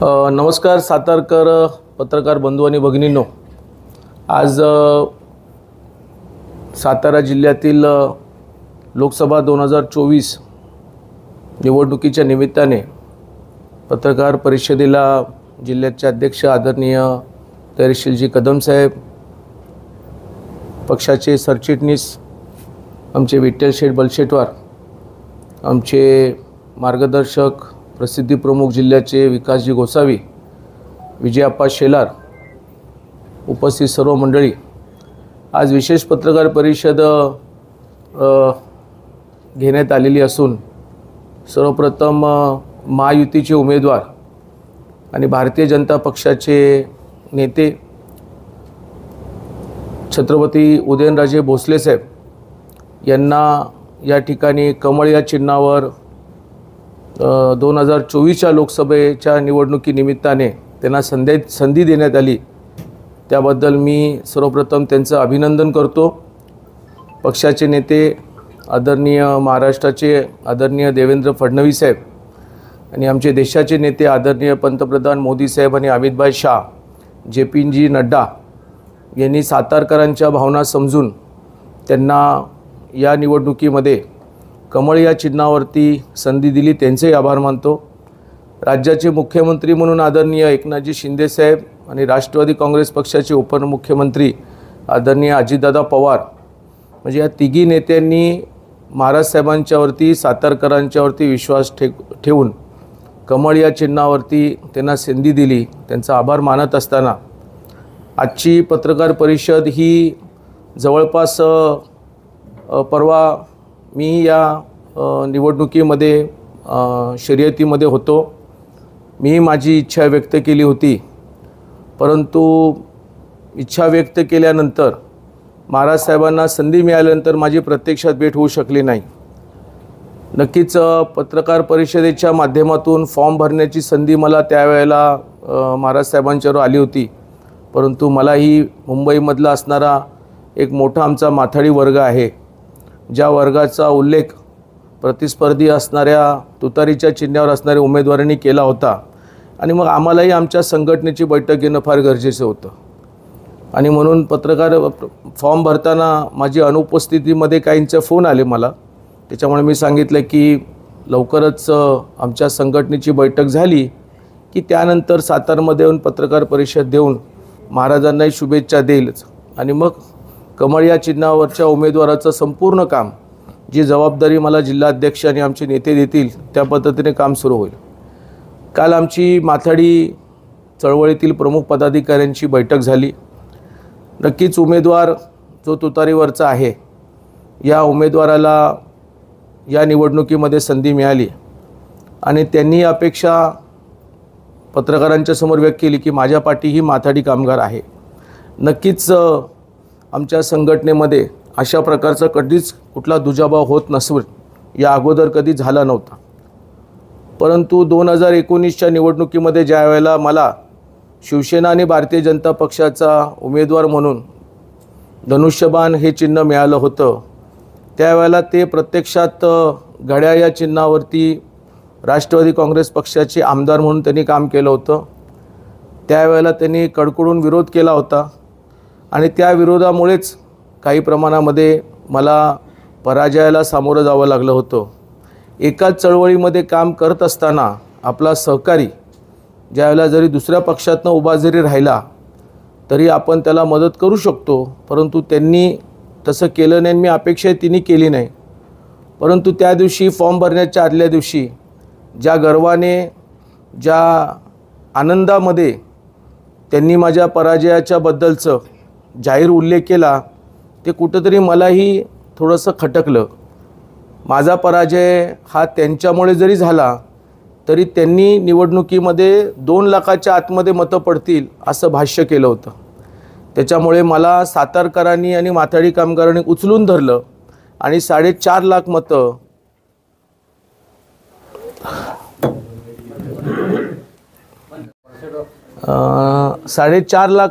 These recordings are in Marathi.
नमस्कार सातारकर पत्रकार बंधू आणि भगिनींनो, आज सातारा जिल्ह्यातील लोकसभा 2024 निवडणुकीच्या निमित्ताने पत्रकार परिषदेला जिल्ह्याचे अध्यक्ष आदरणीय धैर्यशीलजी कदम साहेब, पक्षाचे सरचिटणीस आमचे विठ्ठल शेठ बलशेटवार, आमचे मार्गदर्शक प्रसिद्धी प्रमुख जिल्ह्याचे विकासजी गोसावी, विजयाप्पा शेलार, उपस्थित सर्व मंडळी, आज विशेष पत्रकार परिषद घेण्यात आलेली असून सर्वप्रथम महायुतीचे उमेदवार आणि भारतीय जनता पक्षाचे नेते छत्रपती उदयनराजे भोसले साहेब यांना या ठिकाणी कमळ या चिन्हावर 2024च्या लोकसभेच्या निवडणुकीनिमित्ताने त्यांना संधी देण्यात आली, त्याबद्दल मी सर्वप्रथम त्यांचं अभिनंदन करतो। पक्षाचे नेते आदरणीय महाराष्ट्राचे आदरणीय देवेंद्र फडणवीस साहेब आणि आमचे देशाचे नेते आदरणीय पंतप्रधान मोदी साहेब आणि अमितभाई शाह, जे.पी. नड्डा यांनी सातारकरांच्या भावना समजून त्यांना या निवडणुकीमध्ये कमळ या चिन्हावरती संधी दिली, त्यांचे आभार मानतो। राज्याचे मुख्यमंत्री म्हणून आदरणीय एकनाथजी शिंदे साहेब आणि राष्ट्रवादी काँग्रेस पक्षाचे उपमुख्यमंत्री आदरणीय अजितदादा पवार, म्हणजे या तिघी नेत्यांनी महाराज साहेबांच्यावरती, सातारकरांच्यावरती विश्वास ठेवून कमळ या चिन्हावरती त्यांना संधी दिली, त्यांचा आभार मानत असताना आजची पत्रकार परिषद ही जवळपास परवा मी या निवडणुकीमध्ये शर्यतीमध्ये होतो। मी माझी इच्छा व्यक्त केली होती, परंतु इच्छा व्यक्त केल्यानंतर महाराज साहेबांना संधी मिळाल्यानंतर माझी प्रत्यक्षात भेट होऊ शकली नाही। नक्कीच पत्रकार परिषदेच्या माध्यमातून फॉर्म भरण्याची संधी मला त्यावेळेला महाराज साहेबांच्यावर आली होती, परंतु मलाही मुंबईमधला असणारा एक मोठा आमचा माथाडी वर्ग आहे, ज्या वर्गाचा उल्लेख प्रतिस्पर्धी असणाऱ्या तुतारीच्या चिन्हावर असणाऱ्या उमेदवारांनी केला होता आणि मग आम्हालाही आमच्या संघटनेची बैठक घेणं फार गरजेचं होतं आणि म्हणून पत्रकार फॉर्म भरताना माझी अनुपस्थितीमध्ये काहींचे फोन आले मला, त्याच्यामुळे मी सांगितलं की लवकरच आमच्या संघटनेची बैठक झाली की त्यानंतर सातारमध्ये येऊन पत्रकार परिषद देऊन महाराजांनाही शुभेच्छा देईलच आणि मग कमळ या चिन्हावरच्या उमेदवाराचं संपूर्ण काम, जी जबाबदारी मला जिल्हाध्यक्ष आणि आमचे नेते देतील त्या पद्धतीने काम सुरू होईल। काल आमची माथाडी चळवळीतील प्रमुख पदाधिकाऱ्यांची बैठक झाली। नक्कीच उमेदवार जो तुतारीवरचा आहे, या उमेदवाराला या निवडणुकीमध्ये संधी मिळाली आणि त्यांनी अपेक्षा पत्रकारांच्या समोर व्यक्त केली की माझ्या पाठी ही माथाडी कामगार आहे। नक्कीच आमच्या संघटनेमध्ये अशा प्रकारचा कधीच कुठला दुजाभाव होत नसून या अगोदर कधी झाला नव्हता, परंतु 2019च्या निवडणुकीमध्ये ज्या वेळेला मला शिवसेना आणि भारतीय जनता पक्षाचा उमेदवार म्हणून धनुष्यबाण हे चिन्ह मिळालं होतं, त्यावेळेला ते प्रत्यक्षात घड्याळ या चिन्हावरती राष्ट्रवादी काँग्रेस पक्षाचे आमदार म्हणून त्यांनी काम केलं होतं। त्यावेळेला त्यांनी कडकडून विरोध केला होता आणि त्या विरोधामुळेच काही प्रमाणामध्ये मला पराजयाला सामोरं जावं लागलं होतं। एकाच चळवळीमध्ये काम करत असताना आपला सहकारी ज्यावेळेला जरी दुसऱ्या पक्षातनं उभा जरी राहिला तरी आपण त्याला मदत करू शकतो, परंतु त्यांनी तसं केलं नाही, मी अपेक्षा तिने केली नाही। परंतु त्या दिवशी फॉर्म भरण्याच्या आदल्या दिवशी ज्या गर्वाने, ज्या आनंदामध्ये त्यांनी माझ्या पराजयाच्या बद्दलचं जाहीर उल्लेख केला, ते कुठंतरी मलाही थोडंसं खटकलं। माझा पराजय हा त्यांच्यामुळे जरी झाला तरी त्यांनी निवडणुकीमध्ये 2 लाखाच्या आतमध्ये मतं पडतील असं भाष्य केलं होतं, त्याच्यामुळे मला सातारकरांनी आणि माथाडी कामगारांनी उचलून धरलं आणि 4.5 लाख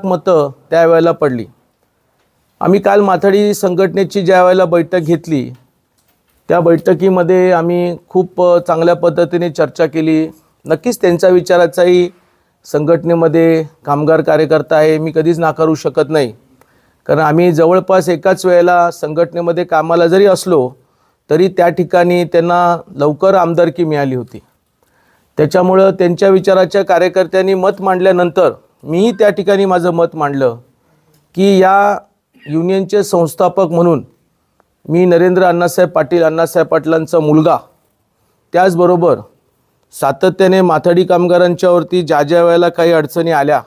मतं त्यावेळेला पडली। आम्ही काल माथाडी संघटनेची ज्या वेळेला बैठक घेतली त्या बैठकीमध्ये आम्ही खूप चांगल्या पद्धतीने चर्चा केली। नक्कीच त्यांच्या विचाराचाही संघटनेमध्ये कामगार कार्यकर्ता आहे, मी कधीच नाकारू शकत नाही. कारण आम्ही जवळपास एकाच वेळेला संघटनेमध्ये कामाला जरी असलो तरी त्या ठिकाणी त्यांना लवकर आमदारकी मिळाली होती. त्याच्यामुळं त्यांच्या विचाराच्या कार्यकर्त्यांनी मत मांडल्यानंतर मीही त्या ठिकाणी माझं मत मांडलं की या युनियनचे संस्थापक म्हणून मी नरेंद्र अण्णासाहेब पाटलांचा मुलगा, त्याचबरोबर सातत्याने माथाडी कामगारांच्यावरती ज्या वेळेला काही अडचणी आल्या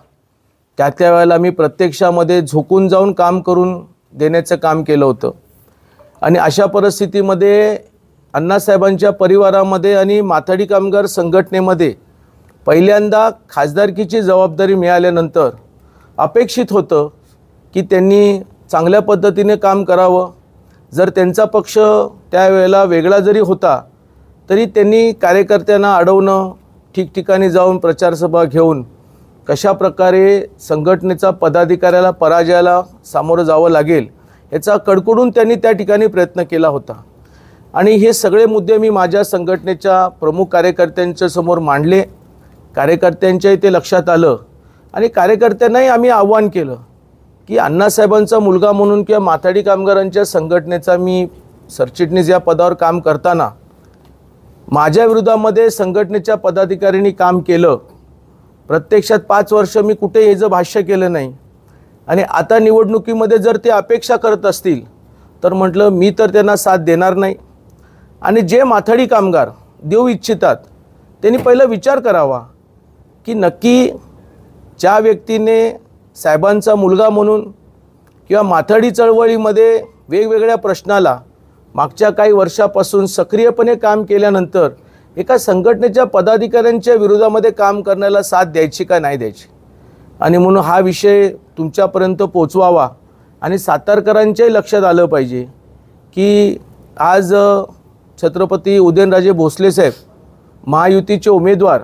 त्या वेळेला मी प्रत्यक्षामध्ये झोकून जाऊन काम करून देण्याचं काम केलं होतं. आणि अशा परिस्थितीमध्ये अण्णासाहेबांच्या परिवारामध्ये आणि माथाडी कामगार संघटनेमध्ये पहिल्यांदा खासदारकीची जबाबदारी मिळाल्यानंतर अपेक्षित होतं की त्यांनी चांगल्या पद्धतीने काम करावं. जर त्यांचा पक्ष त्यावेळेला वेगळा जरी होता तरी त्यांनी कार्यकर्त्यांना अडवणं, ठिकठिकाणी जाऊन प्रचारसभा घेऊन कशा प्रकारे संघटनेचा पदाधिकाऱ्याला पराजयाला सामोरं जावं लागेल याचा कडकडून त्यांनी त्या ठिकाणी प्रयत्न केला होता. आणि हे सगळे मुद्दे मी माझ्या संघटनेच्या प्रमुख कार्यकर्त्यांच्या समोर मांडले. कार्यकर्त्यांच्याही ते लक्षात आलं आणि कार्यकर्त्यांनाही आम्ही आव्हान केलं की अण्णासाहेबांचा मुलगा म्हणून किंवा माथाडी कामगारांच्या संघटनेचा मी सरचिटणीस या पदावर काम करताना माझ्या विरोधामध्ये संघटनेच्या पदाधिकाऱ्यांनी काम केलं. प्रत्यक्षात 5 वर्ष मी कुठे याचं भाष्य केलं नाही. आणि आता निवडणुकीमध्ये जर ते अपेक्षा करत असतील तर म्हटलं मी तर त्यांना साथ देणार नाही. आणि जे माथाडी कामगार देऊ इच्छितात त्यांनी पहिला विचार करावा की नक्की ज्या व्यक्तीने साहेबांचा मुलगा म्हणून किंवा माथाडी चळवळीमध्ये वेगवेगळ्या प्रश्नाला मागच्या काही वर्षापासून सक्रियपणे काम केल्यानंतर एका संघटनेच्या पदाधिकाऱ्यांच्या विरोधामध्ये काम करण्याला साथ द्यायची का नाही द्यायची. आणि म्हणून हा विषय तुमच्यापर्यंत पोचवावा आणि सातारकरांच्याही लक्षात आलं पाहिजे की आज छत्रपती उदयनराजे भोसले साहेब महायुतीचे उमेदवार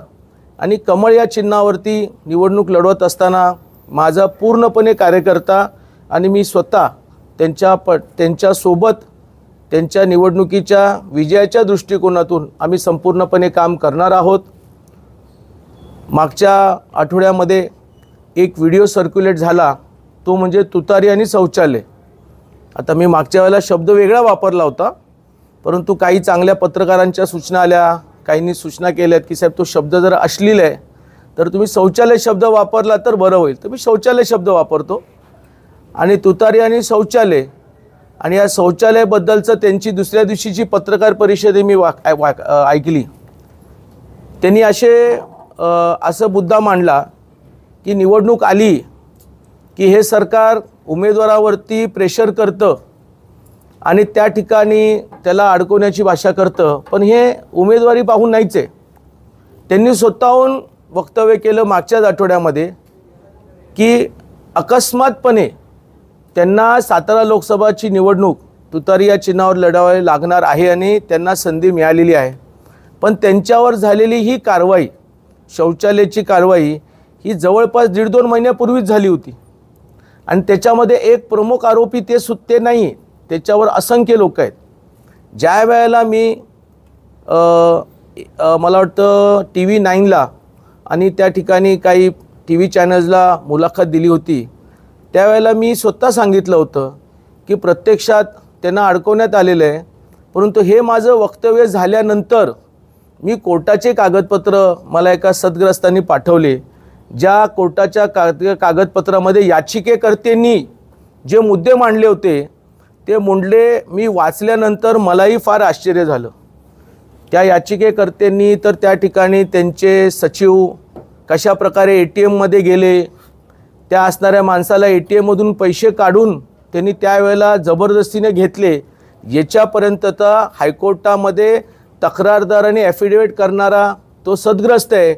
आणि कमळ या चिन्हावरती निवडणूक लढवत असताना माझा पूर्णपणे कार्यकर्ता आणि मी स्वतः त्यांच्यासोबत त्यांच्या निवडणुकीच्या विजयाच्या दृष्टिकोनातून आम्ही संपूर्णपणे काम करणार आहोत. मागच्या आठवड्यामध्ये एक व्हिडिओ सर्क्युलेट झाला, तो म्हणजे तुतारी आणि शौचालय. आता मी मागच्या वेळेला शब्द वेगळा वापरला होता, परंतु काही चांगल्या पत्रकारांच्या सूचना आल्या, काहींनी सूचना केल्यात की साहेब तो शब्द जर अश्लील आहे तर तुम्ही शौचालय शब्द वापरला तर बरं होईल. तर मी शौचालय शब्द वापरतो. आणि तुतारी आणि शौचालय आणि या शौचालयाबद्दलचं त्यांची दुसऱ्या दिवशीची पत्रकार परिषद मी ऐकली. त्यांनी असं मुद्दा मांडला की निवडणूक आली की हे सरकार उमेदवारावरती प्रेशर करतं आणि त्या ठिकाणी त्याला अडकवण्याची भाषा करतं, पण हे उमेदवारी पाहून नाहीच आहे. त्यांनी स्वतःहून वक्तव्य केलं मागच्याच आठवड्यामध्ये की अकस्मातपणे त्यांना सातारा लोकसभाची निवडणूक तुतारी या चिन्हावर लढवावी लागणार आहे आणि त्यांना संधी मिळालेली आहे. पण त्यांच्यावर झालेली ही कारवाई, शौचालयाची कारवाई, ही जवळपास 1.5-2 महिन्यापूर्वीच झाली होती. आणि त्याच्यामध्ये एक प्रमुख आरोपी ते नाही, त्याच्यावर असंख्य लोक आहेत. ज्या वेळेला मी मला वाटतं TV 9ला आणि त्या ठिकाणी काही TV चॅनल्सला मुलाखत दिली होती, त्यावेळेला मी स्वतः सांगितलं होतं की प्रत्यक्षात त्यांना अडकवण्यात आलेलं आहे. परंतु हे माझं वक्तव्य झाल्यानंतर मी कोर्टाचे कागदपत्र मला एका सदग्रस्तांनी पाठवले. ज्या कोर्टाच्या कागदपत्रामध्ये याचिकेकर्त्यांनी जे मुद्दे मांडले होते ते मुंडले मी वाचल्यानंतर मलाही फार आश्चर्य झालं. त्या याचिकेकर्त्यांनी तर त्या ठिकाणी त्यांचे सचिव कशा प्रकारे ATM मध्ये गेले, त्या असणाऱ्या माणसाला ATM मधून पैसे काढून त्यांनी त्यावेळेला जबरदस्तीने घेतले, याच्यापर्यंत तर हायकोर्टामध्ये तक्रारदार आणि ॲफिडेविट करणारा तो सदग्रस्त आहे.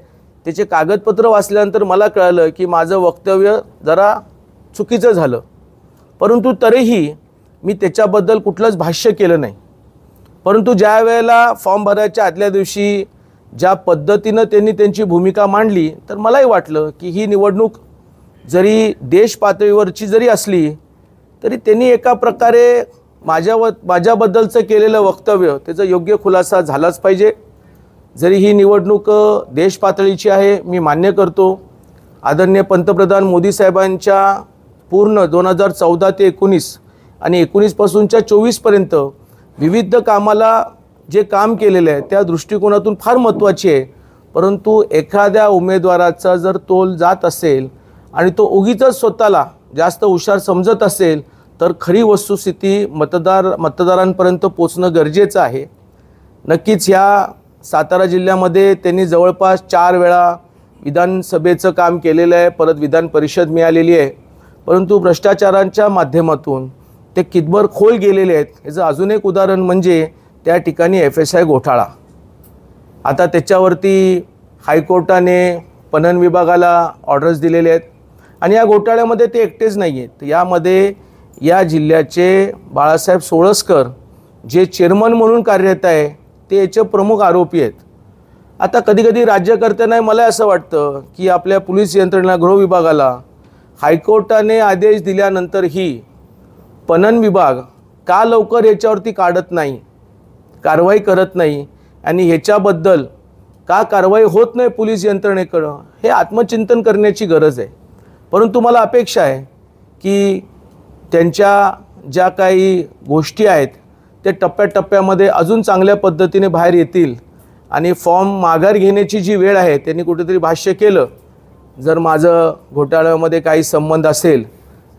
त्याचे कागदपत्र वाचल्यानंतर मला कळलं की माझं वक्तव्य जरा चुकीचं झालं. परंतु तरीही मी त्याच्याबद्दल कुठलंच भाष्य केलं नाही. परंतु ज्या वेळेला फॉर्म भरायच्या आदल्या दिवशी ज्या पद्धतीनं त्यांनी त्यांची भूमिका मांडली तर मलाही वाटलं की ही निवडणूक जरी देश पातळीवरची जरी असली तरी त्यांनी एका प्रकारे माझ्याबद्दलचं केलेलं वक्तव्य त्याचा योग्य खुलासा झालाच पाहिजे. जरी ही निवडणूक देश पातळीची आहे, मी मान्य करतो, आदरणीय पंतप्रधान मोदी साहेबांच्या पूर्ण 2014 ते 19 आणि 19 पासूनच्या 24 पर्यंत विविध कामाला जे काम केलेले आहे त्या दृष्टिकोनातून फार महत्त्वाची आहे। परंतु एखाद्या उमेदवाराचा जर तोल जात असेल आणि तो उगीचच स्वतःला जास्त हुशार समजत असेल तर खरी वस्तुस्थिती मतदारांपर्यंत पोचणं गरजेचं आहे। नक्कीच ह्या सातारा जिल्ह्यामध्ये त्यांनी जवळपास 4 वेळा विधानसभेचं काम केलेलं आहे, परत विधान परिषद मिळालेली आहे, परंतु भ्रष्टाचारांच्या माध्यमातून ते कितभर खोल गेलेले आहेत याचं अजून एक उदाहरण म्हणजे त्या ठिकाणी FSI घोटाळा। आता त्याच्यावरती हायकोर्टाने पणन विभागाला ऑर्डर्स दिलेले आहेत आणि या घोटाळ्यामध्ये ते एकटेच नाही आहेत। यामध्ये या जिल्ह्याचे बाळासाहेब सोळसकर जे चेअरमन म्हणून कार्यरत आहे ते याचे प्रमुख आरोपी आहेत। आता कधीकधी राज्यकर्त्यांना मला असं वाटतं की आपल्या पोलीस यंत्रणेला, गृह विभागाला हायकोर्टाने आदेश दिल्यानंतरही पणन विभाग का लवकर याच्यावरती काढत नाही, कारवाई करत नाही आणि ह्याच्याबद्दल का कारवाई होत नाही पोलीस यंत्रणेकडं, हे आत्मचिंतन करण्याची गरज आहे। परंतु मला अपेक्षा आहे की त्यांच्या ज्या काही गोष्टी आहेत ते टप्प्याटप्प्यामध्ये अजून चांगल्या पद्धतीने बाहेर येतील आणि फॉर्म माघार घेण्याची जी वेळ आहे त्यांनी कुठेतरी भाष्य केलं, जर माझं घोटाळ्यामध्ये काही संबंध असेल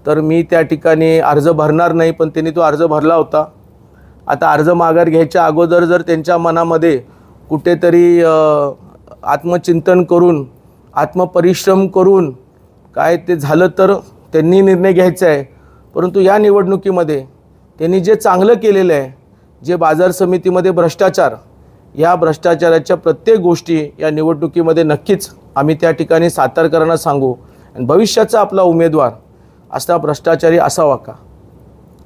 तर मी त्या ठिकाणी अर्ज भरणार नाही, पण त्यांनी तो अर्ज भरला होता। आता अर्ज माघार घ्यायच्या अगोदर जर त्यांच्या मनामध्ये कुठेतरी आत्मचिंतन करून, आत्मपरिश्रम करून काय ते झालं तर त्यांनी निर्णय घ्यायचा आहे। परंतु या निवडणुकीमध्ये त्यांनी जे चांगलं केलेलं आहे, जे बाजार समितीमध्ये भ्रष्टाचार, या भ्रष्टाचाराच्या प्रत्येक गोष्टी या निवडणुकीमध्ये नक्कीच आम्ही त्या ठिकाणी सातारकरांना सांगू आणि भविष्याचा आपला उमेदवार असा भ्रष्टाचारी असावा का,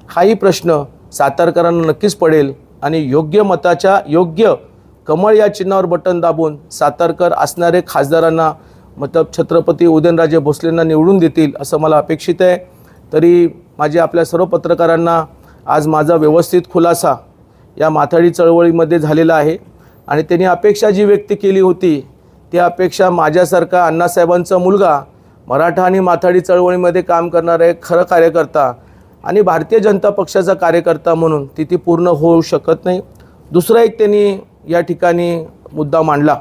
हाही प्रश्न सातारकरांना नक्कीच पडेल आणि योग्य मताच्या योग्य कमळ या चिन्हावर बटन दाबून सातारकर असणारे खासदारांना मतलब छत्रपती उदयनराजे भोसलेंना निवडून देतील असं मला अपेक्षित आहे। तरी माझे आपल्या सर्व पत्रकारांना आज माझा व्यवस्थित खुलासा या माथाडी चळवळीमध्ये झालेला आहे आणि त्यांनी अपेक्षा जी व्यक्त केली होती ती अपेक्षा माझ्यासारखा अण्णासाहेबांचा मुलगा, मराठा आणि माथाडी चळवळीमध्ये काम करणारा एक खरं कार्यकर्ता आणि भारतीय जनता पक्षाचा कार्यकर्ता म्हणून ती पूर्ण होऊ शकत नाही। दुसरा एक त्यांनी या ठिकाणी मुद्दा मांडला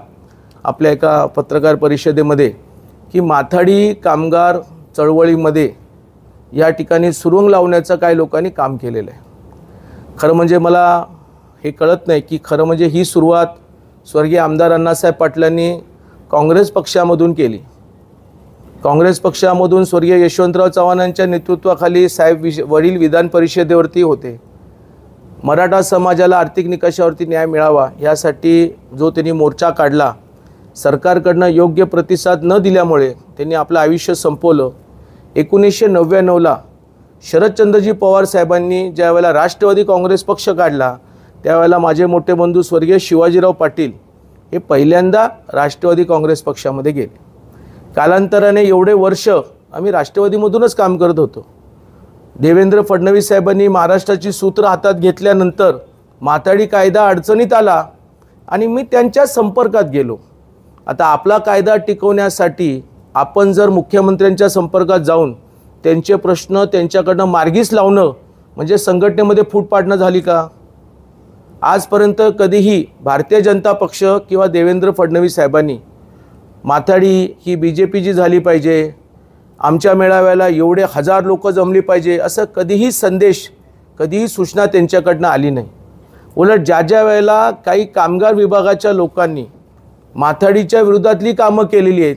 आपल्या एका पत्रकार परिषदेमध्ये की माथाडी कामगार चळवळीमध्ये या ठिकाणी सुरुंग लावण्याचं काही लोकांनी काम केलेलं आहे। खरं म्हणजे मला हे कळत नाही की खरं म्हणजे ही सुरुवात स्वर्गीय आमदार अण्णासाहेब पाटलांनी काँग्रेस पक्षामधून केली। काँग्रेस पक्षामधून स्वर्गीय यशवंतराव चव्हाणांच्या नेतृत्वाखाली साहेब वडील विधान परिषदेवरती होते। मराठा समाजाला आर्थिक निकषावरती न्याय मिळावा यासाठी जो त्यांनी मोर्चा काढला, सरकारकडनं योग्य प्रतिसाद न दिल्यामुळे त्यांनी आपलं आयुष्य संपवलं। 1999ला शरदचंद्रजी पवार साहेबांनी ज्यावेळेला राष्ट्रवादी काँग्रेस पक्ष काढला त्यावेळेला माझे मोठे बंधू स्वर्गीय शिवाजीराव पाटील हे पहिल्यांदा राष्ट्रवादी काँग्रेस पक्षामध्ये गेले। कालांतराने एवढे वर्ष आम्ही राष्ट्रवादीमधूनच काम करत होतो। देवेंद्र फडणवीस साहेबांनी महाराष्ट्राची सूत्र हातात घेतल्यानंतर माथाडी कायदा अडचणीत आला आणि मी त्यांच्या संपर्कात गेलो। आता आपला कायदा टिकवण्यासाठी आपण जर मुख्यमंत्र्यांच्या संपर्कात जाऊन त्यांचे प्रश्न त्यांच्याकडनं मार्गीच लावणं म्हणजे संघटनेमध्ये फूट पाडणं झाली का? आजपर्यंत कधीही भारतीय जनता पक्ष किंवा देवेंद्र फडणवीस साहेबांनी माथाडी ही BJPची झाली पाहिजे, आमच्या मेळाव्याला एवढे 1000 लोक जमली पाहिजे असं कधीही संदेश, कधीही सूचना त्यांच्याकडनं आली नाही। उलट ज्या वेळेला काही कामगार विभागाच्या लोकांनी माथाडीच्या विरोधातली कामं केलेली आहेत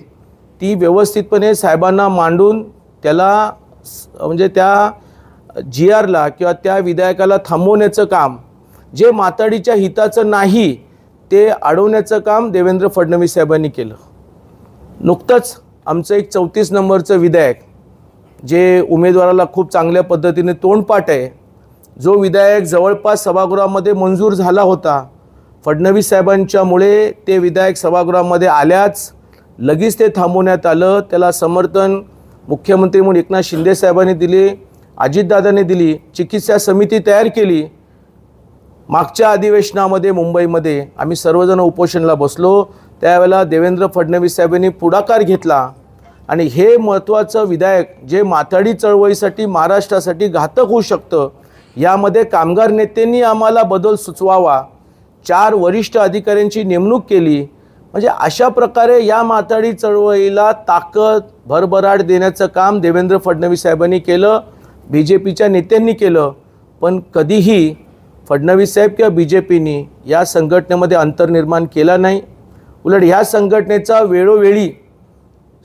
ती व्यवस्थितपणे साहेबांना मांडून त्याला म्हणजे त्या GRला किंवा त्या विधेयकाला थांबवण्याचं काम, जे माथाडीच्या हिताचं नाही ते अडवण्याचं काम देवेंद्र फडणवीस साहेबांनी केलं। नुकतंच आमचं एक 34 नंबरचं विधेयक जे उमेदवाराला खूप चांगल्या पद्धतीने तोंडपाठ आहे, जो विधेयक जवळपास सभागृहामध्ये मंजूर झाला होता, फडणवीस साहेबांच्यामुळे ते विधेयक सभागृहामध्ये आल्याच लगेच ते थांबवण्यात आलं। त्याला समर्थन मुख्यमंत्री म्हणून एकनाथ शिंदे साहेबांनी दिले, अजितदादांनी दिली, चिकित्सा समिती तयार केली। मागच्या अधिवेशनामध्ये मुंबईमध्ये आम्ही सर्वजण उपोषणाला बसलो, त्यावेळेला देवेंद्र फडणवीस साहेबांनी पुढाकार घेतला आणि हे महत्त्वाचं विधायक जे माथाडी चळवळीसाठी महाराष्ट्रासाठी घातक होऊ शकतं, यामध्ये कामगार नेत्यांनी आम्हाला बदल सुचवावा, 4 वरिष्ठ अधिकाऱ्यांची नेमणूक केली. म्हणजे अशा प्रकारे या माथाडी चळवळीला ताकद भरभराट देण्याचं काम देवेंद्र फडणवीस साहेबांनी केलं, BJPच्या नेत्यांनी केलं. पण कधीही फडणवीस साहेब किंवा BJPनी या संघटनेमध्ये अंतर निर्माण केला नाही. उलट ह्या संघटनेचा वेळोवेळी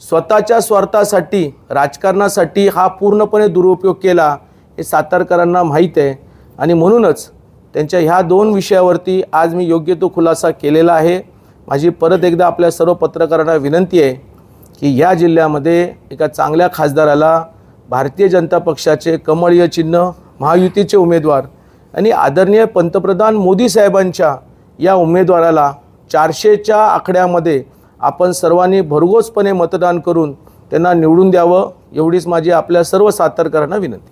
स्वतःच्या स्वार्थासाठी, राजकारणासाठी हा पूर्णपणे दुरुपयोग केला, हे सातारकरांना माहीत आहे. आणि म्हणूनच त्यांच्या ह्या 2 विषयावरती आज मी योग्य तो खुलासा केलेला आहे. माझी परत एकदा आपल्या सर्व पत्रकारांना विनंती आहे की या जिल्ह्यामध्ये एका चांगल्या खासदाराला भारतीय जनता पक्षाचे कमळीय चिन्ह, महायुतीचे उमेदवार आणि आदरणीय पंतप्रधान मोदी साहेबांच्या या उमेदवाराला 400च्या आकड्यामध्ये आपण सर्वांनी भरघोसपणे मतदान करून त्यांना निवडून द्यावं, एवढीच माझी आपल्या सर्व सातारकरांना विनंती.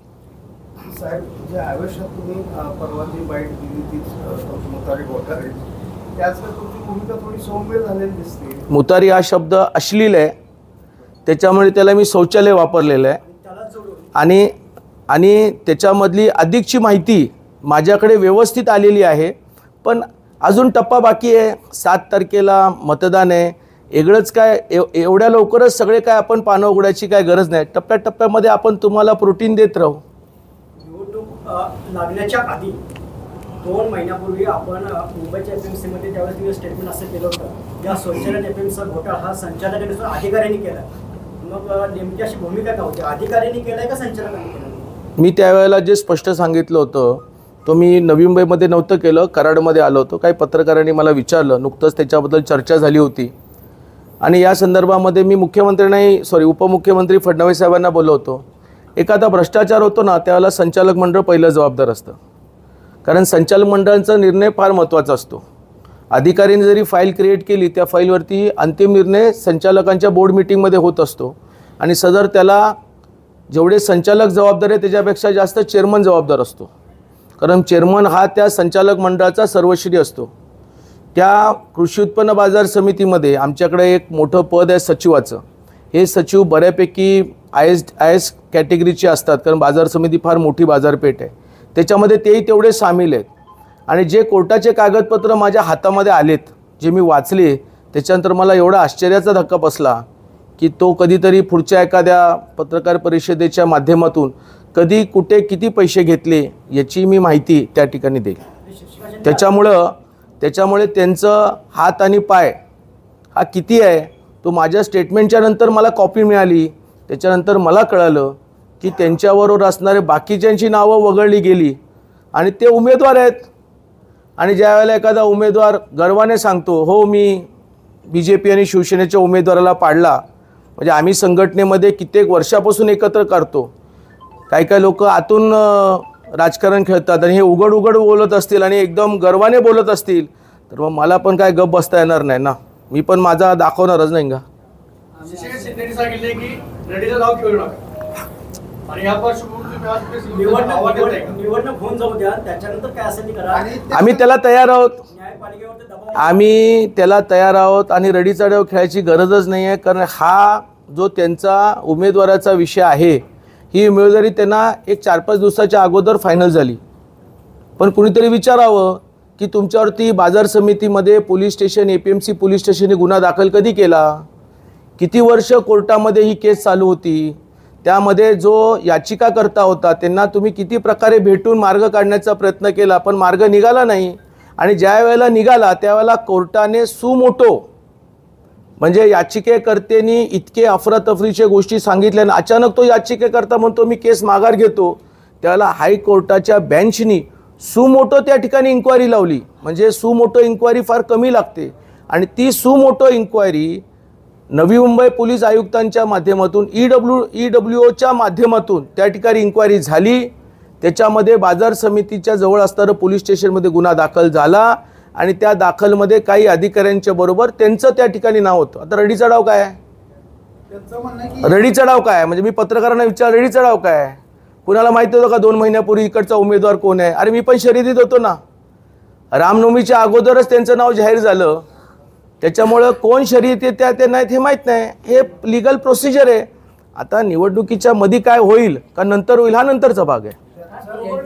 साहेब, जे आयुष्यात तुम्ही परवाची बाईट दिली तीच मुतारी घोटाळे, त्याचवेळी तुमची भूमिका थोडी सौम्य झालेली दिसते. मुतारी हा शब्द अश्लील आहे, त्याच्यामुळे त्याला मी शौचालय वापरलेलं आहे. आणि त्याच्यामधली अधिकची माहिती माझ्याकडे व्यवस्थित आलेली आहे. पण अजून टप्पा बाकी आहे. 7 तारखेला मतदान आहे. वेगळंच काय एवढ्या लवकरच सगळे काय आपण पानं उघडायची काय गरज नाही. टप्प्याटप्प्यामध्ये आपण तुम्हाला प्रोटीन देत राहू. निवडणूक लागण्याच्या आधी 2 महिन्यापूर्वी आपण मुंबईच्या FMC मध्ये त्यावेळेस तुम्ही स्टेटमेंट असं केलं होतं, या शौचालय FMCचा घोटाळा हा संचालकांनी अधिकाऱ्यांनी केला. मग नेमकी अशी भूमिका का होती, अधिकाऱ्यांनी केलाय का संचालकांनी केलं? मी त्यावेळेला जे स्पष्ट सांगितलं होतं तो मी नवी मुंबईमध्ये नव्हतं केलं, कराडमध्ये आलो होतो. काही पत्रकारांनी मला विचारलं, नुकतंच त्याच्याबद्दल चर्चा झाली होती. आणि या संदर्भामध्ये मी उपमुख्यमंत्री फडणवीस साहेबांना बोललो होतो. एखादा भ्रष्टाचार होतो ना, त्यावेळेला संचालक मंडळ पहिलं जबाबदार असतं, कारण संचालक मंडळाचा निर्णय फार महत्त्वाचा असतो. अधिकाऱ्यांनी जरी फाईल क्रिएट केली, त्या फाईलवरती अंतिम निर्णय संचालकांच्या बोर्ड मीटिंगमध्ये होत असतो. आणि सदर त्याला जेवढे संचालक जबाबदार आहे त्याच्यापेक्षा जास्त चेअरमन जबाबदार असतो, कारण चेअरमन हा त्या संचालक मंडळाचा सर्वश्री असतो. त्या कृषी उत्पन्न बाजार समितीमध्ये आमच्याकडे एक मोठं पद आहे सचिवाचं. हे सचिव बऱ्यापैकी IS कॅटेगरीचे असतात, कारण बाजार समिती फार मोठी बाजारपेठ आहे. त्याच्यामध्ये तेही तेवढे सामील आहेत. आणि जे कोर्टाचे कागदपत्र माझ्या हातामध्ये आलेत, जे मी वाचले, त्याच्यानंतर मला एवढा आश्चर्याचा धक्का बसला की तो कधीतरी पुढच्या एखाद्या पत्रकार परिषदेच्या माध्यमातून कधी कुठे किती पैसे घेतले याची मी माहिती त्या ठिकाणी देईल. त्याच्यामुळे त्यांचं हात आणि पाय हा किती आहे तो माझ्या स्टेटमेंटच्या नंतर मला कॉपी मिळाली. त्याच्यानंतर मला कळालं की त्यांच्याबरोबर असणारे बाकीच्यांची नावं वगळली गेली आणि ते उमेदवार आहेत. आणि ज्या वेळेला एखादा उमेदवार गर्वाने सांगतो, हो मी BJP आणि शिवसेनेच्या उमेदवाराला पाडला, म्हणजे आम्ही संघटनेमध्ये कित्येक वर्षापासून एकत्र करतो. काही लोक आतून राजकारण खेळतात आणि हे उघड बोलत असतील आणि एकदम गर्वाने बोलत असतील, तर मग मला पण काय गप बसता येणार नाही ना. मी पण माझा दाखवणारच नाही का. सांगितले की रेडीचं नाव खेळू नका. आणि या निवडणूक होऊन जाऊ द्या, त्याच्यानंतर काय असेल ते करा. आम्ही त्याला तयार आहोत. न्यायपालिकेवर दबाव आम्ही त्याला तयार आहोत आणि रडीचा डाव खेळायची गरजच नाही आहे, कारण हा जो त्यांचा उमेदवाराचा विषय आहे, ही उमेदवारी त्यांना एक 4-5 दिवसाच्या अगोदर फायनल झाली. पण कुणीतरी विचारावं की तुमच्यावरती बाजार समितीमध्ये पोलीस स्टेशन, APMC पोलीस स्टेशनने गुन्हा दाखल कधी केला, किती वर्ष कोर्टामध्ये ही केस चालू होती, त्यामध्ये जो याचिकाकर्ता होता त्यांना तुम्ही किती प्रकारे भेटून मार्ग काढण्याचा प्रयत्न केला, पण मार्ग निघाला नाही. आणि ज्या वेळेला निघाला त्यावेळेला कोर्टाने सुमोटो, म्हणजे याचिकेकर्त्यांनी इतके अफरातफरीचे गोष्टी सांगितल्या आणि अचानक तो याचिकेकर्ता म्हणतो मी केस माघार घेतो, त्यावेळेला हायकोर्टाच्या बेंचनी सुमोटो त्या ठिकाणी इन्क्वायरी लावली. म्हणजे सुमोटो इन्क्वायरी फार कमी लागते आणि ती suo motu inquiry Navi Mumbai police आयुक्तांच्या माध्यमातून EWOच्या माध्यमातून त्या ठिकाणी इन्क्वायरी झाली. त्याच्यामध्ये बाजार समितीच्या जवळ असणारं पोलीस स्टेशनमध्ये गुन्हा दाखल झाला आणि त्या दाखलमध्ये काही अधिकाऱ्यांच्या बरोबर त्यांचं त्या ठिकाणी नाव होतं. आता रडीचा डाव काय आहे? रडीचा डाव काय? म्हणजे मी पत्रकारांना विचार, रडीचा डाव काय? कुणाला माहिती होतं का 2 महिन्यापूर्वी इकडचा उमेदवार कोण आहे? अरे मी पण शर्यतीत होतो ना. रामनवमीच्या अगोदरच त्यांचं नाव जाहीर झालं. त्याच्यामुळं कोण शर्यत येत्या ते नाहीत हे माहीत नाही, हे लिगल प्रोसिजर आहे. आता निवडणुकीच्या मध्ये काय होईल का नंतर होईल हा नंतरचा भाग आहे.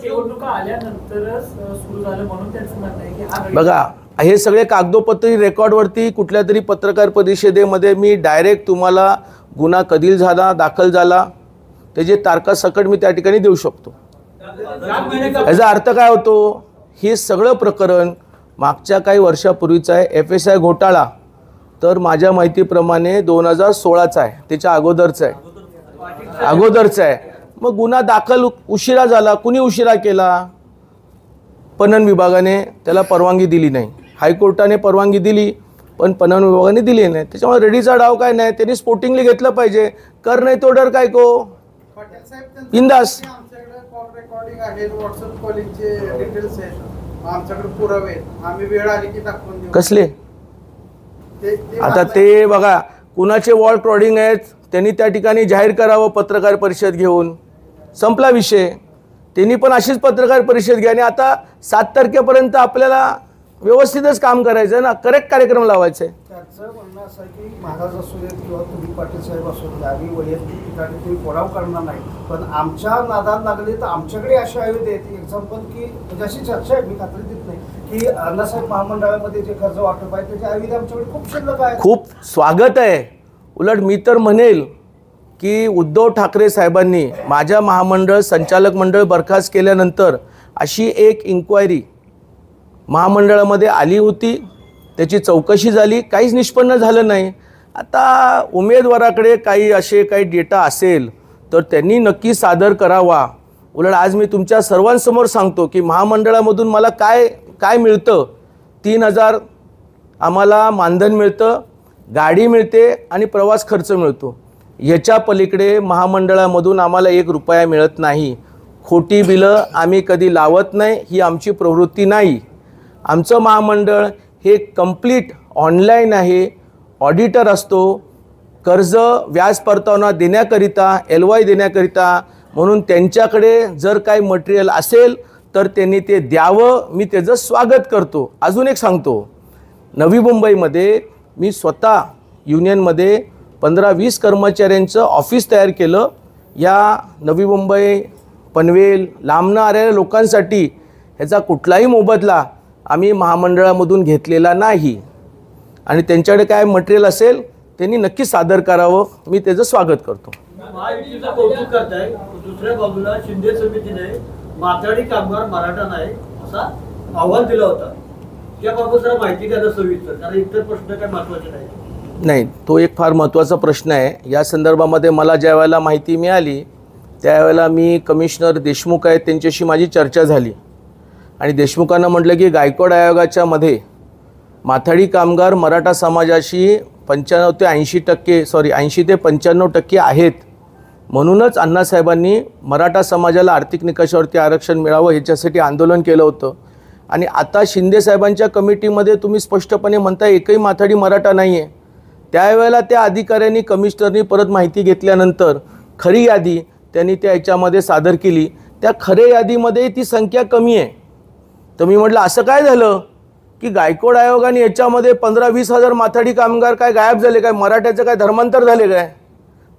निवडणुका आल्यानंतरच सुरू झालं म्हणून त्यांचं म्हणणं आहे की हा बघा हे सगळे कागदोपत्री रेकॉर्डवरती कुठल्या तरी पत्रकार परिषदेमध्ये मी डायरेक्ट तुम्हाला गुन्हा कधी झाला दाखल झाला त्याचे तारखासकट मी त्या ठिकाणी देऊ शकतो. याचा अर्थ काय होतो, हे सगळं प्रकरण मागच्या काही वर्षापूर्वीचं आहे. FSI घोटाळा तर माझ्या माहितीप्रमाणे 2016चा आहे, त्याच्या अगोदरचा आहे. मग गुन्हा दाखल उशिरा झाला. कुणी उशिरा केला? पणन विभागाने त्याला परवानगी दिली नाही. हायकोर्टाने परवानगी दिली पण पणन विभागाने दिली नाही. त्याच्यामुळे रेडीचा डाव काय नाही, त्यांनी स्पोर्टिंगली घेतलं पाहिजे. कर नाही तो डर काय को पाटील साहेब बिंदास. आमच्याकडे कॉल रेकॉर्डिंग आहे, व्हॉट्सअप कॉलिंगचे डिटेल्स आहेत, आमच्याकडे पुरावे आहेत, आम्ही वेळ आली की दाखवून देऊ. कसले? आता ते बघा कुणाचे वॉल रेकॉर्डिंग आहेत त्यांनी त्या ठिकाणी जाहीर करावं पत्रकार परिषद घेऊन, संपला विषय. त्यांनी पण अशीच पत्रकार परिषद घ्या आणि आता 7 तारखेपर्यंत आपल्याला व्यवस्थितच काम करायचं आहे ना, करेक्ट कार्यक्रम लावायचा आहे. त्यांचं म्हणणं असं आहे की महाराज असू देत किंवा तुम्ही पाटील साहेब असू देत, आम्ही वैयक्तिक ठिकाणी तुम्ही कोणाव करणार नाही, पण आमच्या नादात लागले तर आमच्याकडे असे आयुध आहेत. एक्झाम्पल की म्हणजे अशी चर्चा आहे, मी खात्री देत नाही की अण्णासाहेब महामंडळामध्ये जे कर्ज वाटप आहे त्याचे आयुध आमच्याकडे खूप शिल्लक आहे. खूप स्वागत आहे. उलट मी तर म्हणेल की उद्धव ठाकरे साहेबांनी माझ्या महामंडळ संचालक मंडळ बरखास्त केल्यानंतर अशी एक इन्क्वायरी महामंडळामध्ये आली होती, त्याची चौकशी झाली, काहीच निष्पन्न झालं नाही. आता उमेदवाराकडे काही डेटा असेल तर त्यांनी नक्की सादर करावा. उलट आज मी तुमच्या सर्वांसमोर सांगतो की महामंडळामधून मला काय मिळतं. 3,000 आम्हाला मानधन मिळतं, गाडी मिळते आणि प्रवास खर्च मिळतो. याच्या पलीकडे महामंडळामधून आम्हाला 1 रुपया मिळत नाही. खोटी बिलं आम्ही कधी लावत नाही, ही आमची प्रवृत्ती नाही. आमचं महामंडळ हे कंप्लीट ऑनलाईन आहे. ऑडिटर असतो, कर्ज व्याज परतावा देण्याकरिता, LY देण्याकरिता. म्हणून त्यांच्याकडे जर काही मटेरियल असेल तर त्यांनी ते द्यावं, मी त्याचं स्वागत करतो. अजून एक सांगतो, नवी मुंबईमध्ये मी स्वतः युनियनमध्ये 15-20 कर्मचाऱ्यांचं ऑफिस तयार केलं. या नवी मुंबई पनवेल लांबनं आलेल्या लोकांसाठी ह्याचा कुठलाही मोबदला आम्ही महामंडळामधून घेतलेला नाही. आणि त्यांच्याकडे काय मटेरियल असेल त्यांनी नक्की सादर करावं, मी त्याचं स्वागत करतो. महायुतीचं कौतुक करताय, दुसऱ्या बाजूला शिंदे समितीने माथाडी कामगार मराठा नाही असा आव्हान दिलं होतं. त्याबाबत जरा माहिती द्या सविस्तर, कारण इतर प्रश्न काही महत्त्वाचे नाही. तो एक फार महत्त्वाचा प्रश्न आहे. या संदर्भामध्ये मला ज्या वेळेला माहिती मिळाली त्यावेळेला मी कमिशनर देशमुख आहेत त्यांच्याशी माझी चर्चा झाली आणि देशमुखांना म्हटलं की गायकवाड आयोगाच्या मध्ये माथाडी कामगार मराठा समाजाशी 85 ते 80% ते 95% आहेत. म्हणूनच अण्णासाहेबांनी मराठा समाजाला आर्थिक निकषावरती आरक्षण मिळावं ह्याच्यासाठी आंदोलन केलं होतं. आणि आता शिंदेसाहेबांच्या कमिटीमध्ये तुम्ही स्पष्टपणे म्हणता एकही माथाडी मराठा नाही आहे. त्यावेळेला त्या अधिकाऱ्यांनी कमिशनरनी परत माहिती घेतल्यानंतर खरी यादी त्यांनी त्या याच्यामध्ये सादर केली. त्या खऱ्या यादीमध्ये ती संख्या कमी आहे. तर मी म्हटलं असं काय झालं की गायकवाड आयोगाने याच्यामध्ये 15-20 हजार माथाडी कामगार काय गायब झाले काय, मराठ्याचं काय धर्मांतर झाले काय.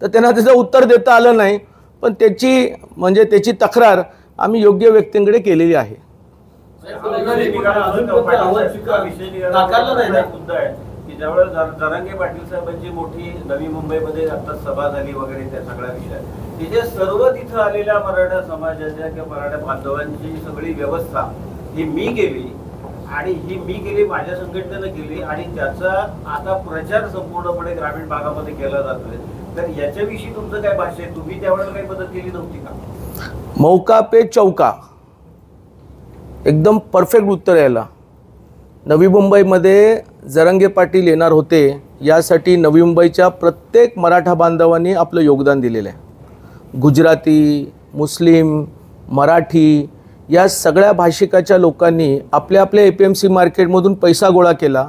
तर त्यांना त्याचं उत्तर देता आलं नाही. पण त्याची तक्रार आम्ही योग्य व्यक्तींकडे केलेली आहे. ज्यावेळेस जरांगे पाटील साहेबांची मोठी नवी मुंबईमध्ये आता सभा झाली वगैरे त्या सगळ्या विषयात तिथे सर्व तिथं आलेल्या मराठा समाजाच्या किंवा मराठा बांधवांची सगळी व्यवस्था ही मी केली आणि ही मी केली, माझ्या संघटनेनं केली आणि त्याचा आता प्रचार संपूर्णपणे ग्रामीण भागामध्ये केला जातोय. तर याच्याविषयी तुमचं काय भाष्य आहे? तुम्ही त्यावेळेला काही मदत केली नव्हती का? मौका पे चौका, एकदम परफेक्ट उत्तर यायला. नवी मुंबईमध्ये जरांगे पाटील येणार होते यासाठी नवी मुंबईच्या प्रत्येक मराठा बांधवांनी आपलं योगदान दिलेलं आहे. गुजराती, मुस्लिम, मराठी या सगळ्या भाषिकाच्या लोकांनी आपल्या APMC मार्केटमधून पैसा गोळा केला,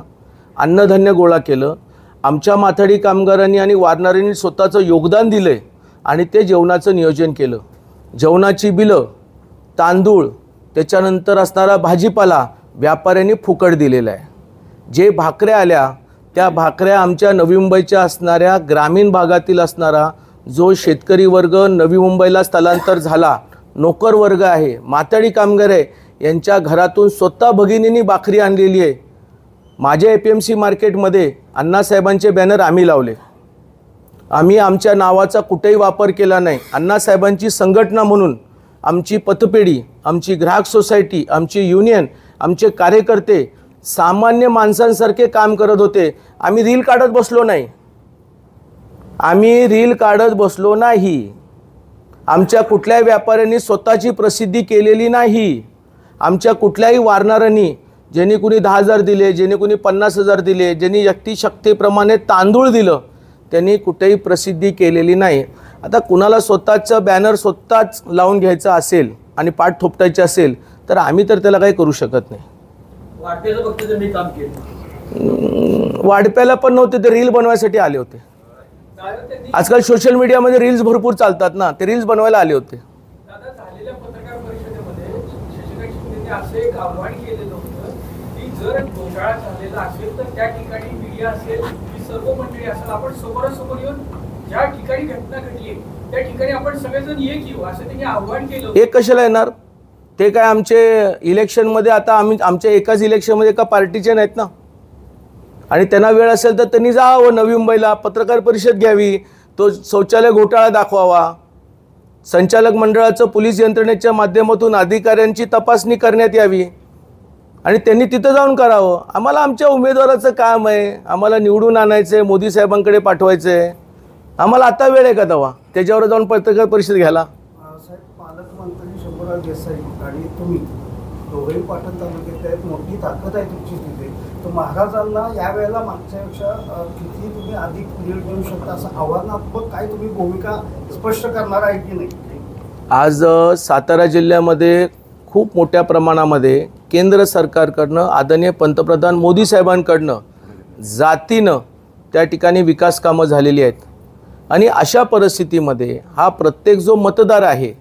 अन्नधान्य गोळा केलं. आमच्या माथाडी कामगारांनी आणि वारणाऱ्यांनी स्वतःचं योगदान दिलं आहे आणि ते जेवणाचं नियोजन केलं. जेवणाची बिलं, तांदूळ, त्याच्यानंतर असणारा भाजीपाला व्यापाऱ्यांनी फुकट दिलेला आहे. जे भाकऱ्या आल्या त्या भाकऱ्या आमच्या नवी मुंबईच्या असणाऱ्या ग्रामीण भागातील असणारा जो शेतकरी वर्ग नवी मुंबईला स्थलांतर झाला, नोकर वर्ग आहे, माथाडी कामगार आहे, यांच्या घरातून स्वतः भगिनींनी भाकरी आणलेली आहे. माझ्या APMC मार्केटमध्ये अण्णासाहेबांचे बॅनर आम्ही लावले. आम्ही आमच्या नावाचा कुठेही वापर केला नाही. अण्णासाहेबांची संघटना म्हणून आमची पतपेढी, आमची ग्राहक सोसायटी, आमची युनियन, आमचे कार्यकर्ते सामान्य माणसांसारखे काम करत होते. आम्ही रील काढत बसलो नाही. आमच्या कुठल्याही व्यापाऱ्यांनी स्वतःची प्रसिद्धी केलेली नाही. आमच्या कुठल्याही वारणाऱ्यांनी, ज्यांनी कुणी 10,000 दिले, ज्यांनी कुणी 50,000 दिले, ज्यांनी व्यक्तिशक्तीप्रमाणे तांदूळ दिलं, त्यांनी कुठेही प्रसिद्धी केलेली नाही. आता कुणाला स्वतःचं बॅनर स्वतःच लावून घ्यायचं असेल आणि पाठ थोपटायची असेल तर आम्ही तर त्याला काही करू शकत नाही. वाटपेचं फक्त त्यांनी काम केलं. वाढप्याला पण नव्हते, ते रील बनवायसाठी आले होते. आजकाल सोशल मीडियामध्ये रील्स भरपूर चालतात ना, ते रील्स बनवायला आले होते. दादा, झालेल्या पत्रकार परिषदेमध्ये शशिकांत शिंदेंनी असं एक आव्हान केलेलं होतं की जर घोटाळा झालेला असेल तर त्या ठिकाणी मीडिया असेल, ही सर्व मंडळी असेल, आपण समोरासमोर येऊन ज्या ठिकाणी घटना घडली त्या ठिकाणी आपण सगळेजण एक येऊ असं त्यांनी आव्हान केलं. एक कशाला येणार? ते काय आमचे इलेक्शनमध्ये, आता आमच्या एकाच इलेक्शनमध्ये एका पार्टीचे नाहीत ना. आणि त्यांना वेळ असेल तर त्यांनी जावं नवी मुंबईला, पत्रकार परिषद घ्यावी, तो शौचालय घोटाळा दाखवावा, संचालक मंडळाचं पोलीस यंत्रणेच्या माध्यमातून अधिकाऱ्यांची तपासणी करण्यात यावी आणि त्यांनी तिथं जाऊन करावं. आम्हाला आमच्या उमेदवाराचं काम आहे, आम्हाला निवडून आणायचं आहे, मोदी साहेबांकडे पाठवायचं आहे. आम्हाला आता वेळ आहे का तेव्हा त्याच्यावर जाऊन पत्रकार परिषद घ्यायला? साहेब, पालकमंत्री शंभूराज देसाई आणि तुम्ही दोघेही पाटण तालुक्यात आहेत, मोठी ताकद आहे तुमची तिथे. तर महाराजांना यावेळेला मागच्यापेक्षा किती तुम्ही अधिक लीड देऊ शकता असं आव्हानात्मक काय तुम्ही भूमिका स्पष्ट करणार आहे की नाही? आज सातारा जिल्ह्यामध्ये खूप मोठ्या प्रमाणामध्ये केंद्र सरकारकडनं, आदरणीय पंतप्रधान मोदी साहेबांकडनं जातीनं त्या ठिकाणी विकास कामं झालेली आहेत. आणि अशा परिस्थितीमध्ये हा प्रत्येक जो मतदार आहे,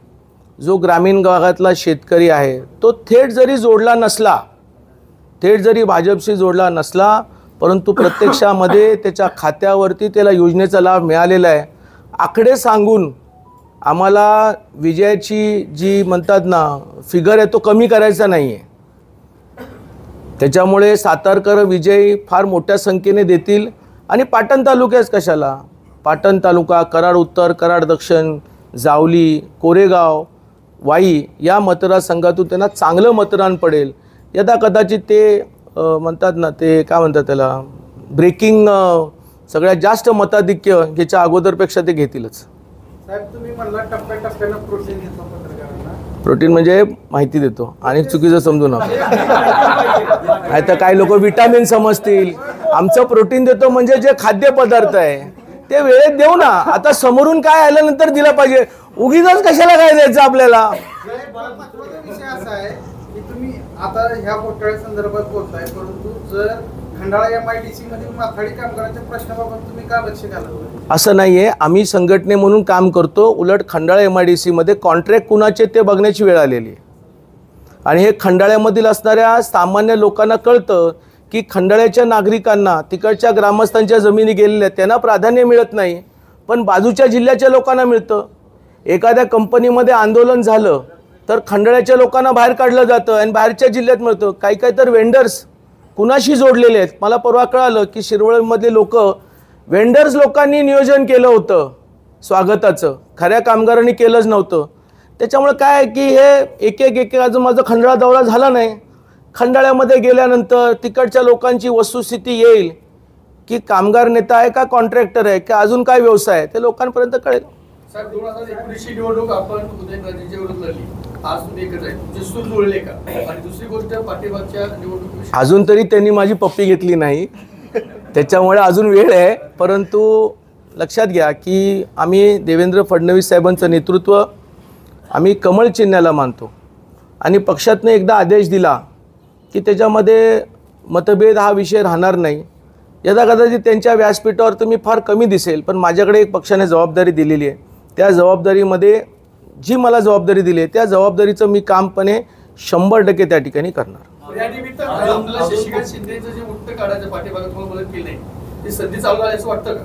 जो ग्रामीण भागातला शेतकरी आहे, तो थेट जरी भाजपशी जोडला नसला परंतु प्रत्यक्षामध्ये त्याच्या खात्यावरती त्याला योजनेचा लाभ मिळालेला आहे. आकडे सांगून आम्हाला विजयाची जी म्हणतात ना फिगर आहे तो कमी करायचा नाही आहे. त्याच्यामुळे सातारकर विजय फार मोठ्या संख्येने देतील. आणि पाटण तालुक्याच कशाला, पाटण तालुका, कराड उत्तर, कराड दक्षिण, जावली, कोरेगाव, वाई या मतदारसंघातून त्यांना चांगलं मतदान पडेल. यदा कदाचित ते म्हणतात ना, ते काय म्हणतात त्याला, ब्रेकिंग सगळ्यात जास्त मताधिक्य ह्याच्या अगोदरपेक्षा ते घेतीलच. साहेब, तुम्ही म्हणला टप्प्याटप्प्यानं प्रोटीन घेतो पत्रकारांना. प्रोटीन म्हणजे माहिती देतो आणि चुकीचं समजू नका. नाही तर काही लोक विटामिन समजतील. आमचं प्रोटीन देतो म्हणजे जे खाद्यपदार्थ आहे ते वेळेत देऊ ना. आता समोरून काय आल्यानंतर दिला पाहिजे, उगीच कशाला काय द्यायचं आपल्याला. महत्त्वाचा विषय असा आहे की तुम्ही आता ह्या घोटाळ्या संदर्भात बोलताय, परंतु जर खंडाळा MIDC मध्ये माथाडी कामगारांच्या प्रश्नाबाबत तुम्ही का लक्ष घालवलं? असं नाही आहे. आम्ही संघटने म्हणून काम करतो. उलट खंडाळा MIDC मध्ये कॉन्ट्रॅक्ट कुणाचे ते बघण्याची वेळ आलेली आहे. आणि हे खंडाळ्यामधील असणाऱ्या सामान्य लोकांना कळतं की खंडाळ्याच्या नागरिकांना, तिकडच्या ग्रामस्थांच्या जमिनी गेलेल्या त्यांना प्राधान्य मिळत नाही, पण बाजूच्या जिल्ह्याच्या लोकांना मिळतं. एखाद्या कंपनीमध्ये आंदोलन झालं तर खंडाळ्याच्या लोकांना बाहेर काढलं जातं आणि बाहेरच्या जिल्ह्यात मिळतं. काही काही तर वेंडर्स कुणाशी जोडलेले आहेत. मला परवा कळालं की शिरवळमधले लोक, वेंडर्स लोकांनी नियोजन केलं होतं स्वागताचं, खऱ्या कामगारांनी केलंच नव्हतं. त्याच्यामुळे काय आहे की हे एक अजून माझा खंडाळा दौरा झाला नाही. खंडाळ्यामध्ये गेल्यानंतर तिकडच्या लोकांची वस्तुस्थिती येईल की कामगार नेता आहे का कॉन्ट्रॅक्टर आहे का अजून काय व्यवसाय आहे, ते लोकांपर्यंत कळेल. साहेब, 2019 निवडणूक आपण उदयनराजेंच्या विरोधात लढली. आज तुम्ही एकच आहे, तुमचे सूर जुळले का? आणि दुसरी गोष्ट, पाठीमागच्या निवडणुकीविषयी अजून तरी त्यांनी माझी पप्पी घेतली नाही, त्याच्यामुळे अजून वेळ आहे. परंतु लक्षात घ्या की आम्ही देवेंद्र फडणवीस साहेबांचं नेतृत्व आम्ही कमळ चिन्हाला मानतो. आणि पक्षातनं एकदा आदेश दिला की त्याच्यामध्ये मतभेद हा विषय राहणार नाही. यदा कदाचित त्यांच्या व्यासपीठावर तुम्ही फार कमी दिसेल, पण माझ्याकडे एक पक्षाने जबाबदारी दिलेली आहे. त्या जबाबदारीमध्ये जी मला जबाबदारी दिली आहे त्या जबाबदारीचं मी कामपणे 100% त्या ठिकाणी करणार. या निमित्त शशिकांत शिंदेचं जे मुक्त काढायचं पाठीमागे तुम्हाला मदत केली नाही, ती संधी चालू झाली असं वाटतं का?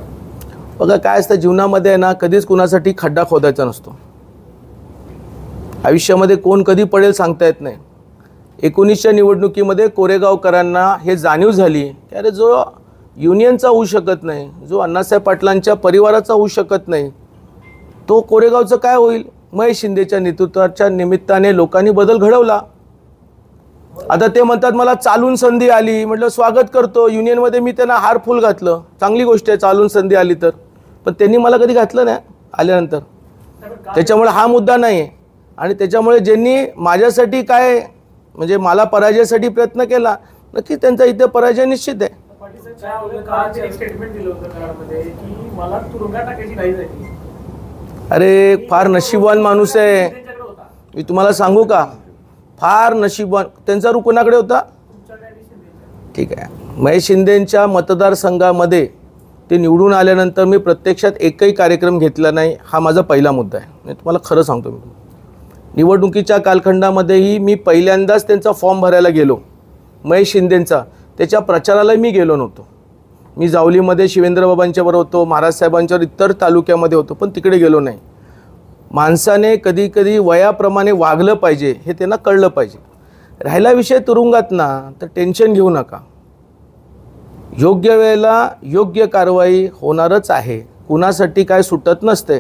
बघा काय असतं जीवनामध्ये आहे ना, कधीच कुणासाठी खड्डा खोदायचा नसतो. आयुष्यामध्ये कोण कधी पडेल सांगता येत नाही. 19च्या निवडणुकीमध्ये कोरेगावकरांना हे जाणीव झाली की अरे जो युनियनचा होऊ शकत नाही, जो अण्णासाहेब पाटलांच्या परिवाराचा होऊ शकत नाही, तो कोरेगावचं काय होईल. महेश शिंदेच्या नेतृत्वाच्या निमित्ताने लोकांनी बदल घडवला. आता ते म्हणतात मला चालून संधी आली. म्हटलं स्वागत करतो. युनियनमध्ये मी त्यांना हार फुल घातलं, चांगली गोष्ट आहे चालून संधी आली तर. पण त्यांनी मला कधी घातलं नाही आल्यानंतर. त्याच्यामुळे हा मुद्दा नाही आहे. आणि त्याच्यामुळे ज्यांनी माझ्यासाठी काय म्हणजे मला पराजयासाठी प्रयत्न केला, नक्की त्यांचा इथे पराजय निश्चित आहे. स्टेटमेंट दिलं होतं कराडमध्ये की मला तुरुंगात टाकायची घाई झाली. अरे फार नशीबवान माणूस आहे. मी तुम्हाला सांगू का, फार नशीबवान. त्यांचा रू कोणाकडे होता? ठीक आहे. महेश शिंदेंच्या मतदारसंघामध्ये ते निवडून आल्यानंतर मी प्रत्यक्षात एकही कार्यक्रम घेतला नाही. हा माझा पहिला मुद्दा आहे. मी तुम्हाला खरं सांगतो. मी निवडणुकीच्या कालखंडामध्येही मी पहिल्यांदाच त्यांचा फॉर्म भरायला गेलो महेश शिंदेंचा. त्याच्या प्रचाराला मी गेलो नव्हतो. मी जावलीमध्ये शिवेंद्रबाबांच्यावर होतो, महाराज साहेबांच्यावर इतर तालुक्यामध्ये होतो, पण तिकडे गेलो नाही. माणसाने कधी कधी वयाप्रमाणे वागलं पाहिजे हे त्यांना कळलं पाहिजे. राहिला विषय तुरुंगात ना, तर टेन्शन घेऊ नका. योग्य वेळेला योग्य कारवाई होणारच आहे. कुणासाठी काय सुटत नसते.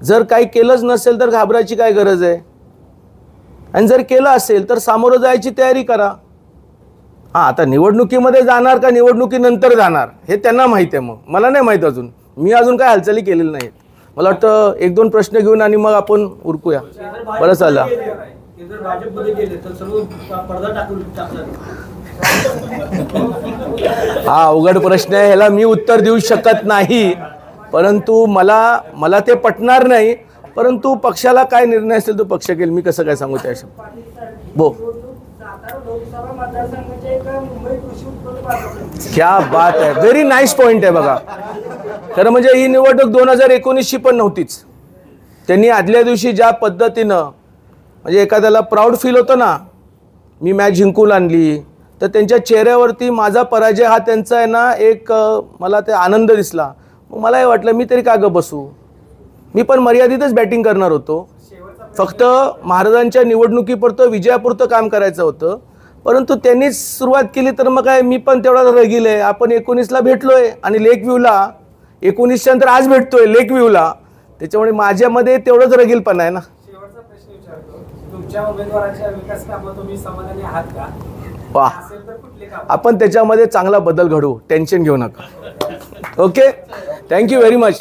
जर काही केलंच नसेल तर घाबरायची काय गरज आहे. आणि जर केलं असेल तर सामोरं जायची तयारी करा. हां, आता निवडणुकीमध्ये जाणार का निवडणुकीनंतर जाणार हे त्यांना माहीत आहे. मग मला नाही माहीत अजून. मी अजून काय हालचाली केलेल्या नाहीत. मला वाटतं 1-2 प्रश्न घेऊन आणि मग आपण उरकूया. बरं चाललं. जर भाजपमध्ये गेले तर सर्व पडदा टाकून टाकला. हा अवघड प्रश्न आहे. ह्याला मी उत्तर देऊ शकत नाही. परंतु मला ते पटणार नाही. परंतु पक्षाला काय निर्णय असेल तो पक्ष घेईल. मी कसं काय सांगू त्या बो. क्या बात आहे. व्हेरी नाईस पॉईंट आहे. बघा खरं म्हणजे ही निवडणूक 2019ची पण नव्हतीच. त्यांनी आदल्या दिवशी ज्या पद्धतीनं म्हणजे एखाद्याला प्राऊड फील होतं ना, मी मॅच जिंकून आणली, तर त्यांच्या चेहऱ्यावरती माझा पराजय हा त्यांचा आहे ना एक मला ते आनंद दिसला. मग मला हे वाटलं मी तरी का ग बसू. मी पण मर्यादितच बॅटिंग करणार होतो. फक्त महाराजांच्या निवडणुकीपुरतं विजयापुरतं काम करायचं होतं. परंतु त्यांनीच सुरुवात केली तर मग काय मी पण तेवढा रगील आहे. आपण 19ला भेटलोय आणि लेक व्ह्यूला 19च्या नंतर आज भेटतोय लेक व्ह्यूला. त्याच्यामुळे माझ्यामध्ये तेवढंच रगीलपणा आहे ना. शेवटचा प्रश्न विचारतो, तुमच्या उमेदवाराच्या विकास कामात तुम्ही समाधानी आहात का? वा, असेल तर कुठले काम? आपण त्याच्यामध्ये चांगला बदल घडवू. टेन्शन घेऊ नका. Okay, thank you very much.